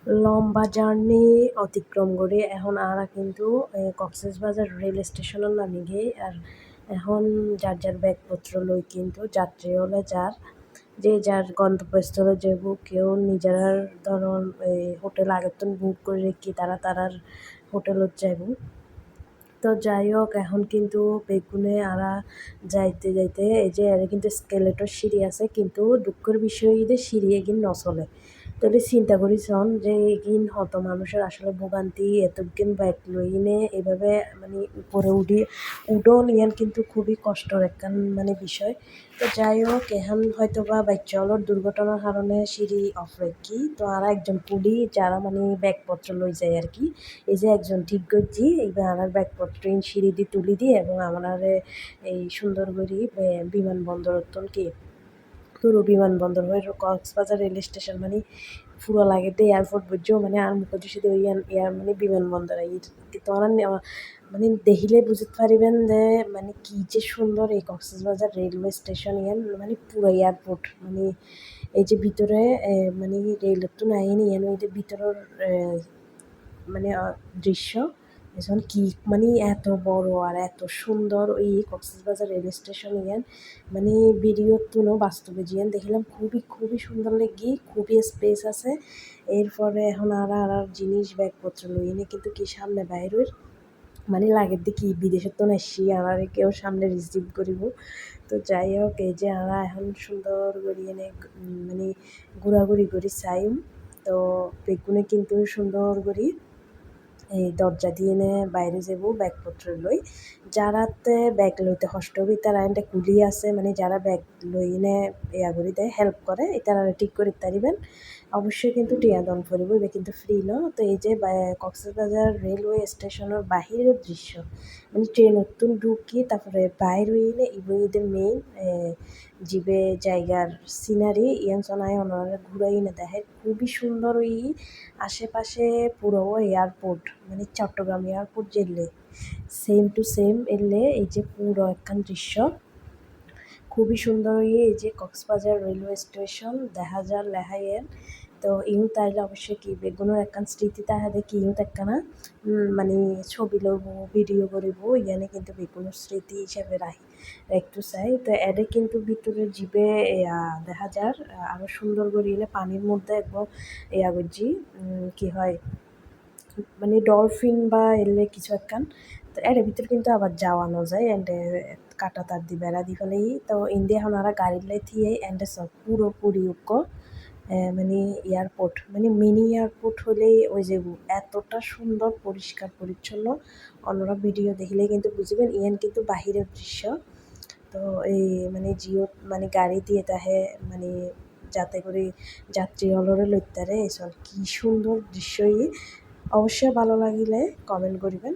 লম্বা জার্নি অতিক্রম করে এখন আরা কিন্তু কক্সবাজার রেল স্টেশনের নামি গিয়ে আর এখন যার যার ব্যাগপত্র লই কিন্তু যাত্রী হলে যার যে যার গন্তব্যস্থলে যাব কেউ নিজের ধরুন হোটেল আগের তো বুক করে রেখি তারা তারার হোটেলত যাইব। তো যাই হোক এখন কিন্তু বেগুনে আরা যাইতে যাইতে এই যে এর কিন্তু স্কেলেটর সিঁড়ি আছে কিন্তু দুঃখের বিষয় যে সিঁড়ি এগিন নচলে। তাহলে চিন্তা করিছন যে এগিন হত মানুষের আসলে ভোগান্তি এতদিন ব্যাগ লইনে এভাবে মানে উপরে উডন ইয়ান কিন্তু খুবই কষ্টর একখান মানে বিষয়। তো যাই হোক এখন হয়তো বা বাইকচলর দুর্ঘটনার কারণে সিঁড়ি অফ রাখি তো আর একজন কুলি যারা মানে ব্যাগপত্র লই যায় আর কি এই যে একজন ঠিক করছি এইবার আমার ব্যাগপত্র সিঁড়ি দিয়ে তুলি দিয়ে এবং আমার এই সুন্দর করে বিমানবন্দর কি পুরো বিমানবন্দর হয়ে কক্সবাজার রেল স্টেশন মানে পুরো লাগে দিয়ে এয়ারপোর্ট বুঝছো মানে আর মুখ শুধু ওই এয়ার মানে বিমানবন্দর তোমার মানে দেখিলে বুঝতে পারিবেন যে মানে কি যে সুন্দর এই কক্সবাজার রেলওয়ে স্টেশন ইয়ান মানে পুরো এয়ারপোর্ট মানে এই যে ভিতরে মানে রেলের তো নাই নি ইয়ান ওই যে ভিতরের মানে দৃশ্য এখন কি মানে এত বড় আর এত সুন্দর ওই কক্সবাজার রেল স্টেশন ইয়ান মানে ভিডিও তুলো বাস্তবে জিয়ান দেখলাম খুবই খুবই সুন্দর লেগে খুবই স্পেস আছে এরপরে এখন আর জিনিস ব্যাগপত্র লইনে কিন্তু কি সামনে বাইরের মানে লাগের দিকে বিদেশের তো আসছি আমার কেউ সামনে রিসিভ করিব। তো যাই হোক এই যে আমরা এখন সুন্দর করে এনে মানে ঘোরাঘুরি করি চাইম তো বেগুনে কিন্তু সুন্দর করি এই দরজা দিয়ে নে বাইরে যাব ব্যাগপত্র লই যারাতে ব্যাগ লইতে কষ্ট হবে তারা এনটা কুলি আছে মানে যারা ব্যাগ লই নে ইয়া করে দেয় হেল্প করে তারা ঠিক করে তারিবেন অবশ্যই কিন্তু টিয়া দন করিব এটা কিন্তু ফ্রি ন। তো এই যে কক্সবাজার রেলওয়ে স্টেশনের বাহিরের দৃশ্য মানে ট্রেন নতুন ঢুকি তারপরে বাইর হইলে এদের মেইন জিবে জায়গার সিনারি ইয়ান সোনায় ওনারা ঘুরাই না দেখে খুবই সুন্দর ওই আশেপাশে পুরো এয়ারপোর্ট মানে চট্টগ্রাম এয়ারপোর্ট যেলে সেম টু সেম এলে এই যে পুরো একখান দৃশ্য খুবই সুন্দর এই যে কক্সবাজার রেলওয়ে স্টেশন দেখা যার লেহাইয়ের তো ইউ তাইলে অবশ্যই কি বেগুনের একখান স্মৃতি তাহা দেখি ইউ একখানা মানে ছবি লব ভিডিও করিব ইয়ানে কিন্তু বেগুনের স্মৃতি হিসেবে একটু চাই তো এডে কিন্তু ভিতরে জিবে দেখা যার আরও সুন্দর করে এলে পানির মধ্যে একদম করছি কি হয় মানে ডলফিন বা এলে কিছু একখান তো এর ভিতরে কিন্তু আবার যাওয়ানো যায় অ্যান্ড কাটা তার দি বেড়া দি ফেলেই তো ইন্ডিয়া এখন আর গাড়ির লাই থিয়ে অ্যান্ড সব পুরোপুরি মানে এয়ারপোর্ট মানে মিনি এয়ারপোর্ট হলেই ওই যে এতটা সুন্দর পরিষ্কার পরিচ্ছন্ন অন্যরা ভিডিও দেখলেই কিন্তু বুঝবেন ইয়ান কিন্তু বাহিরের দৃশ্য। তো এই মানে জিও মানে গাড়ি দিয়ে তাহে মানে যাতে করে যাত্রী অলরে লইতারে এসব কি সুন্দর দৃশ্যই অবশ্যই ভালো লাগিলে কমেন্ট করিবেন।